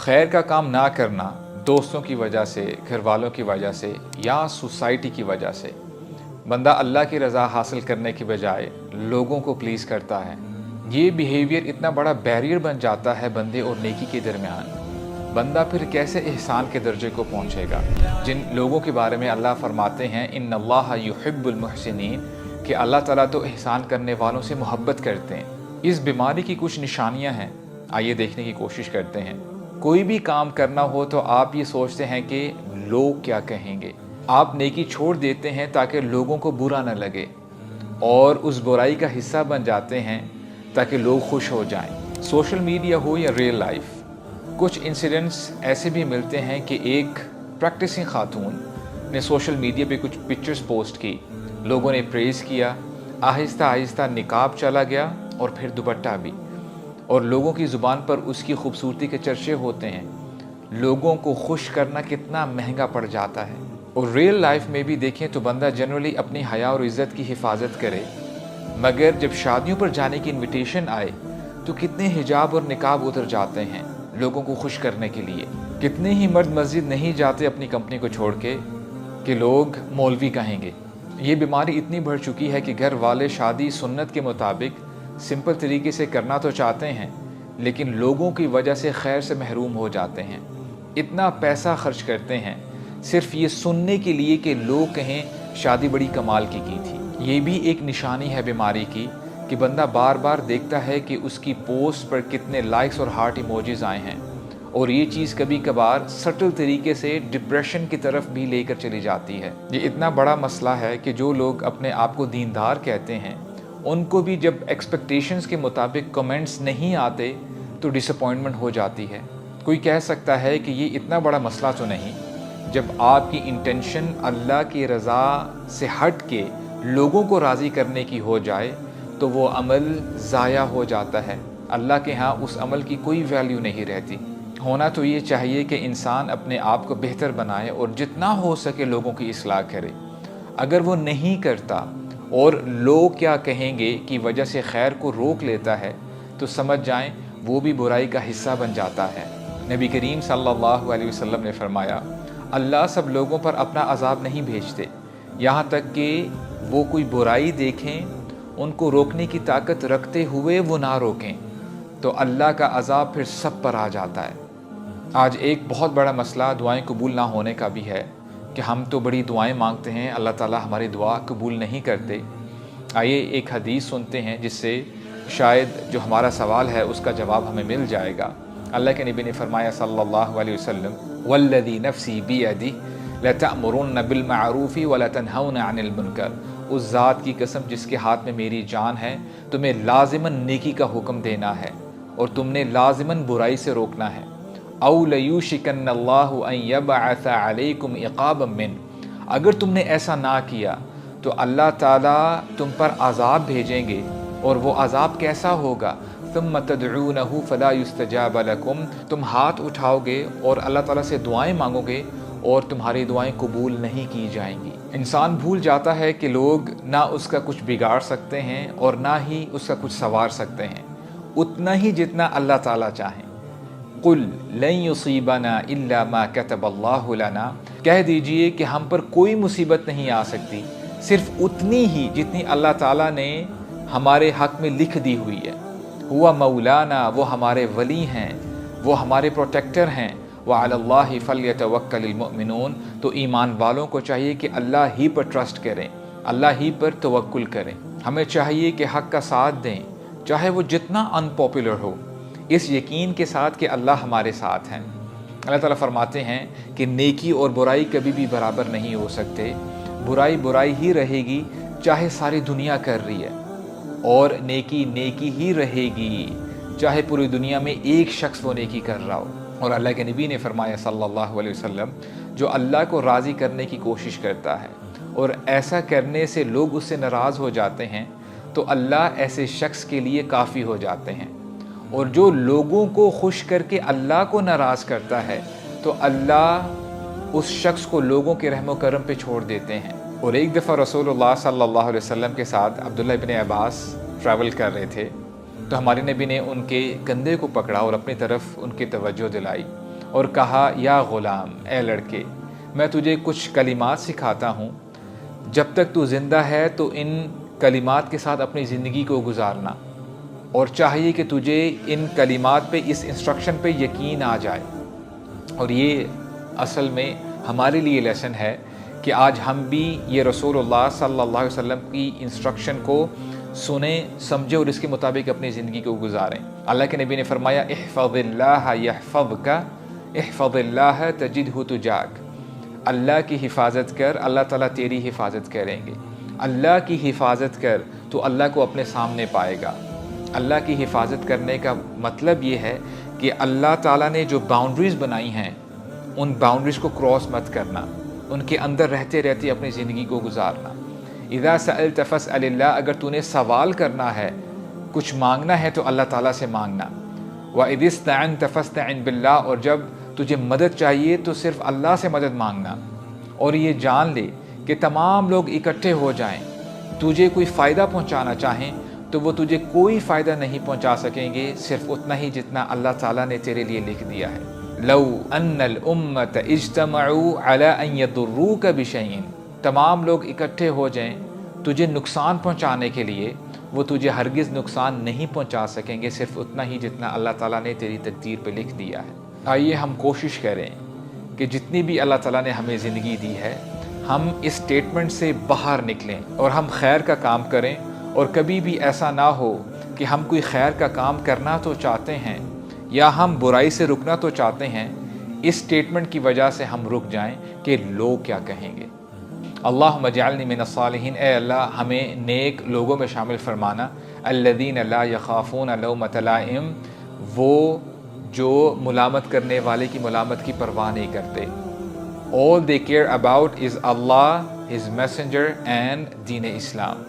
خیر کا کام نہ کرنا دوستوں کی وجہ سے، گھر والوں کی وجہ سے یا سوسائٹی کی وجہ سے، بندہ اللہ کی رضا حاصل کرنے کی بجائے لوگوں کو پلیز کرتا ہے، یہ بیہیویئر اتنا بڑا بیریئر بن جاتا ہے بندے اور نیکی کے درمیان۔ بندہ پھر کیسے احسان کے درجے کو پہنچے گا؟ جن لوگوں کے بارے میں اللہ فرماتے ہیں ان اللہ یحب المحسنین، کہ اللہ تعالیٰ تو احسان کرنے والوں سے محبت کرتے ہیں۔ اس بیماری کی کچھ نشانیاں ہیں، آئیے دیکھنے کی کوشش کرتے ہیں۔ کوئی بھی کام کرنا ہو تو آپ یہ سوچتے ہیں کہ لوگ کیا کہیں گے، آپ نیکی چھوڑ دیتے ہیں تاکہ لوگوں کو برا نہ لگے، اور اس برائی کا حصہ بن جاتے ہیں تاکہ لوگ خوش ہو جائیں۔ سوشل میڈیا ہو یا ریئل لائف، کچھ انسیڈنٹس ایسے بھی ملتے ہیں کہ ایک پریکٹسنگ خاتون نے سوشل میڈیا پہ کچھ پکچرز پوسٹ کی، لوگوں نے پریز کیا، آہستہ آہستہ نقاب چلا گیا اور پھر دوپٹہ بھی، اور لوگوں کی زبان پر اس کی خوبصورتی کے چرچے ہوتے ہیں۔ لوگوں کو خوش کرنا کتنا مہنگا پڑ جاتا ہے۔ اور ریئل لائف میں بھی دیکھیں تو بندہ جنرلی اپنی حیا اور عزت کی حفاظت کرے، مگر جب شادیوں پر جانے کی انویٹیشن آئے تو کتنے حجاب اور نقاب اتر جاتے ہیں لوگوں کو خوش کرنے کے لیے۔ کتنے ہی مرد مسجد نہیں جاتے اپنی کمپنی کو چھوڑ کے کہ لوگ مولوی کہیں گے۔ یہ بیماری اتنی بڑھ چکی ہے کہ گھر والے شادی سنت کے مطابق سمپل طریقے سے کرنا تو چاہتے ہیں، لیکن لوگوں کی وجہ سے خیر سے محروم ہو جاتے ہیں۔ اتنا پیسہ خرچ کرتے ہیں صرف یہ سننے کے لیے کہ لوگ کہیں شادی بڑی کمال کی تھی۔ یہ بھی ایک نشانی ہے بیماری کی کہ بندہ بار بار دیکھتا ہے کہ اس کی پوسٹ پر کتنے لائکس اور ہارٹ ایموجیز آئے ہیں، اور یہ چیز کبھی کبھار سٹل طریقے سے ڈپریشن کی طرف بھی لے کر چلی جاتی ہے۔ یہ اتنا بڑا مسئلہ ہے کہ جو لوگ اپنے آپ کو دیندار کہتے ہیں ان کو بھی جب ایکسپیکٹیشنز کے مطابق کمنٹس نہیں آتے تو ڈس اپوائنٹمنٹ ہو جاتی ہے۔ کوئی کہہ سکتا ہے کہ یہ اتنا بڑا مسئلہ تو نہیں، جب آپ کی انٹینشن اللہ کی رضا سے ہٹ کے لوگوں کو راضی کرنے کی ہو جائے تو وہ عمل ضائع ہو جاتا ہے، اللہ کے ہاں اس عمل کی کوئی ویلیو نہیں رہتی۔ ہونا تو یہ چاہیے کہ انسان اپنے آپ کو بہتر بنائے اور جتنا ہو سکے لوگوں کی اصلاح کرے۔ اگر وہ نہیں کرتا اور لوگ کیا کہیں گے کی وجہ سے خیر کو روک لیتا ہے تو سمجھ جائیں وہ بھی برائی کا حصہ بن جاتا ہے۔ نبی کریم صلی اللہ علیہ وسلم نے فرمایا اللہ سب لوگوں پر اپنا عذاب نہیں بھیجتے یہاں تک کہ وہ کوئی برائی دیکھیں، ان کو روکنے کی طاقت رکھتے ہوئے وہ نہ روکیں، تو اللہ کا عذاب پھر سب پر آ جاتا ہے۔ آج ایک بہت بڑا مسئلہ دعائیں قبول نہ ہونے کا بھی ہے کہ ہم تو بڑی دعائیں مانگتے ہیں، اللہ تعالیٰ ہماری دعا قبول نہیں کرتے۔ آئیے ایک حدیث سنتے ہیں جس سے شاید جو ہمارا سوال ہے اس کا جواب ہمیں مل جائے گا۔ اللہ کے نبی نے فرمایا صلی اللہ علیہ وسلم والذی نفسی بیدی لتأمرن بالمعروف ولتنہون عن المنکر، اس ذات کی قسم جس کے ہاتھ میں میری جان ہے، تمہیں لازماً نیکی کا حکم دینا ہے اور تم نے لازماً برائی سے روکنا ہے۔ او لیوشکن اللہ ان یبعث علیکم عقابا من، اگر تم نے ایسا نہ کیا تو اللہ تعالیٰ تم پر عذاب بھیجیں گے، اور وہ عذاب کیسا ہوگا؟ ثم تدعونہ فلا یستجاب لکم، تم ہاتھ اٹھاؤ گے اور اللہ تعالیٰ سے دعائیں مانگو گے اور تمہاری دعائیں قبول نہیں کی جائیں گی۔ انسان بھول جاتا ہے کہ لوگ نہ اس کا کچھ بگاڑ سکتے ہیں اور نہ ہی اس کا کچھ سنوار سکتے ہیں، اتنا ہی جتنا اللہ تعالیٰ چاہیں۔ قل لن یصیبنا الا ما کتب اللہ لنا، کہہ دیجئے کہ ہم پر کوئی مصیبت نہیں آ سکتی صرف اتنی ہی جتنی اللہ تعالیٰ نے ہمارے حق میں لکھ دی ہوئی ہے۔ ہوا مولانا، وہ ہمارے ولی ہیں، وہ ہمارے پروٹیکٹر ہیں۔ وعلی اللہ فلیتوکل المؤمنون، تو ایمان والوں کو چاہیے کہ اللہ ہی پر ٹرسٹ کریں، اللہ ہی پر توکل کریں۔ ہمیں چاہیے کہ حق کا ساتھ دیں چاہے وہ جتنا ان پاپولر ہو، اس یقین کے ساتھ کہ اللہ ہمارے ساتھ ہیں۔ اللہ تعالیٰ فرماتے ہیں کہ نیکی اور برائی کبھی بھی برابر نہیں ہو سکتے، برائی برائی ہی رہے گی چاہے ساری دنیا کر رہی ہے، اور نیکی نیکی ہی رہے گی چاہے پوری دنیا میں ایک شخص وہ نیکی کر رہا ہو۔ اور اللہ کے نبی نے فرمایا صلی اللہ علیہ وسلم جو اللہ کو راضی کرنے کی کوشش کرتا ہے اور ایسا کرنے سے لوگ اس سے ناراض ہو جاتے ہیں تو اللہ ایسے شخص کے لیے کافی ہو جاتے ہیں، اور جو لوگوں کو خوش کر کے اللہ کو ناراض کرتا ہے تو اللہ اس شخص کو لوگوں کے رحم و کرم پہ چھوڑ دیتے ہیں۔ اور ایک دفعہ رسول اللہ صلی اللہ علیہ وسلم کے ساتھ عبداللہ ابن عباس ٹریول کر رہے تھے تو ہمارے نبی نے ان کے کندھے کو پکڑا اور اپنی طرف ان کی توجہ دلائی اور کہا یا غلام، اے لڑکے، میں تجھے کچھ کلمات سکھاتا ہوں، جب تک تو زندہ ہے تو ان کلمات کے ساتھ اپنی زندگی کو گزارنا، اور چاہیے کہ تجھے ان کلمات پہ، اس انسٹرکشن پہ یقین آ جائے۔ اور یہ اصل میں ہمارے لیے لیسن ہے کہ آج ہم بھی یہ رسول اللہ صلی اللہ علیہ وسلم کی انسٹرکشن کو سنیں، سمجھیں اور اس کے مطابق اپنی زندگی کو گزاریں۔ اللہ کے نبی نے فرمایا احفظ اللہ یحفظک، احفظ اللہ تجدہ تجاک، اللہ کی حفاظت کر، اللہ تعالیٰ تیری حفاظت کریں گے۔ اللہ کی حفاظت کر تو اللہ کو اپنے سامنے پائے گا۔ اللہ کی حفاظت کرنے کا مطلب یہ ہے کہ اللہ تعالیٰ نے جو باؤنڈریز بنائی ہیں ان باؤنڈریز کو کراس مت کرنا، ان کے اندر رہتے رہتے اپنی زندگی کو گزارنا۔ اذا سألت فاسأل اللہ، اگر تو نے سوال کرنا ہے، کچھ مانگنا ہے تو اللہ تعالیٰ سے مانگنا۔ وَإِذِ اسْتَعَنْتَ فَاسْتَعِنْ بِاللَّهِ، اور جب تجھے مدد چاہیے تو صرف اللہ سے مدد مانگنا۔ اور یہ جان لے کہ تمام لوگ اکٹھے ہو جائیں، تجھے کوئی فائدہ پہنچانا چاہیں تو وہ تجھے کوئی فائدہ نہیں پہنچا سکیں گے، صرف اتنا ہی جتنا اللہ تعالیٰ نے تیرے لیے لکھ دیا ہے۔ لو ان الامت اجتمعوا علی ان یضروک بشیء، تمام لوگ اکٹھے ہو جائیں تجھے نقصان پہنچانے کے لیے، وہ تجھے ہرگز نقصان نہیں پہنچا سکیں گے، صرف اتنا ہی جتنا اللہ تعالیٰ نے تیری تقدیر پہ لکھ دیا ہے۔ آئیے ہم کوشش کریں کہ جتنی بھی اللہ تعالیٰ نے ہمیں زندگی دی ہے، ہم اس سٹیٹمنٹ سے باہر نکلیں اور ہم خیر کا کام کریں، اور کبھی بھی ایسا نہ ہو کہ ہم کوئی خیر کا کام کرنا تو چاہتے ہیں یا ہم برائی سے رکنا تو چاہتے ہیں، اس سٹیٹمنٹ کی وجہ سے ہم رک جائیں کہ لوگ کیا کہیں گے۔ اللہم اجعلنی من الصالحین، اے اللہ ہمیں نیک لوگوں میں شامل فرمانا۔ الذین لا یخافون لومۃ لائم، وہ جو ملامت کرنے والے کی ملامت کی پرواہ نہیں کرتے۔ All they care about is Allah, His Messenger and then Islam.